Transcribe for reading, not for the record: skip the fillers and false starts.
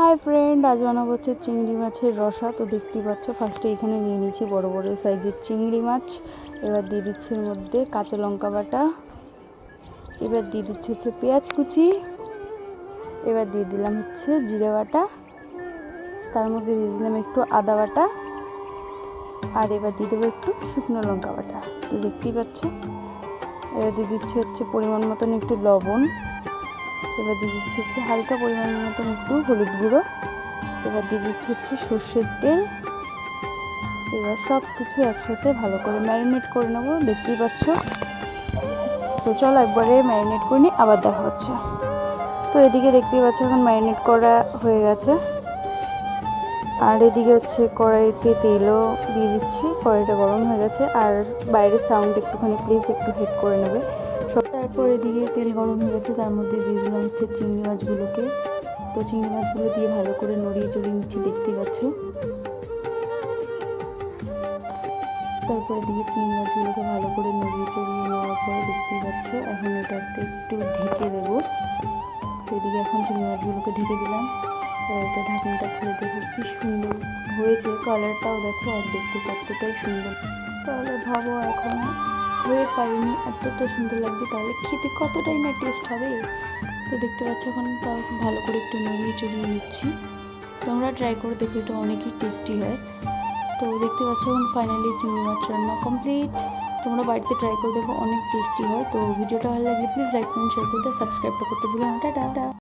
Hi friend, আজ বানাবো হচ্ছে চিংড়ি মাছের রসা। তো দেখতেই পাচ্ছ, ফার্স্টে এখানে নিয়ে নিয়েছি বড় বড় সাইজের চিংড়ি মাছ। এবার দিয়ে দিচ্ছি এর মধ্যে কাঁচা লঙ্কা বাটা, এবার দিয়ে দিচ্ছি হচ্ছে পেঁয়াজ কুচি, এবার দিয়ে দিলাম হচ্ছে জিরে বাটা, তার মধ্যে দিয়ে দিলাম একটু আদা বাটা, আর এবার দিয়ে দেবো একটু শুকনো লঙ্কা বাটা। তো দেখতেই পাচ্ছ, এবার দিয়ে দিচ্ছি হচ্ছে পরিমাণ মতন একটু লবণ, এবার দিয়ে দিচ্ছি হচ্ছে হালকা পরিমাণ মতন একটু হলুদ গুঁড়ো, এবার দিয়ে দিচ্ছি হচ্ছে সর্ষের তেল। এবার সব কিছু একসাথে ভালো করে ম্যারিনেট করে নেবো, দেখতেই পাচ্ছ। তো চলো একবারে ম্যারিনেট করে নিই, আবার দেখা হচ্ছে। তো এদিকে দেখতেই পাচ্ছ এখন ম্যারিনেট করা হয়ে গেছে, আর এদিকে হচ্ছে কড়াইতে তেলও দিয়ে দিচ্ছি। কড়াইটা গরম হয়ে গেছে, আর বাইরের সাউন্ড একটুখানি প্লিজ একটু হেড করে নেবে সব। তারপর এদিকে তেল গরম হয়ে গেছে, তার মধ্যে দিয়ে দিলাম হচ্ছে চিংড়ি মাছগুলোকে। তো চিংড়ি মাছগুলো দিয়ে ভালো করে নড়িয়ে চড়িয়ে নিচ্ছি, দেখতেই পাচ্ছ। তারপরে দিয়ে চিংড়ি মাছগুলোকে ভালো করে নড়িয়ে চড়িয়ে নেওয়ার পরে দেখতেই পাচ্ছ এখন এটাকে একটু ঢেকে দেবো। তো এদিকে এখন চিংড়ি মাছগুলোকে ঢেকে দিলাম, আর এটা ঢাকনাটা খুলে দেখো কি সুন্দর হয়েছে, কালারটাও দেখো, আর দেখতে কতটাই সুন্দর। তাহলে ভাবো এখন হয়ে পারিনি, এতটা সুন্দর লাগছে, তাহলে খেতে কতটাই না টেস্ট হবে। তো দেখতে পাচ্ছ এখন তাও ভালো করে একটু নড়িয়ে চড়িয়ে নিচ্ছি। তোমরা ট্রাই করে দেখো, এটা অনেকই টেস্টি হয়। তো দেখতে পাচ্ছ এখন ফাইনালি চিংড়ি মাছ রান্না কমপ্লিট। তোমরা বাড়িতে ট্রাই করে দেখো, অনেক টেস্টি হয়। তো ভিডিওটা ভালো লাগলে প্লিজ লাইক কমেন্ট শেয়ার করতে, সাবস্ক্রাইবটা করতে ভুলো না। টাটা।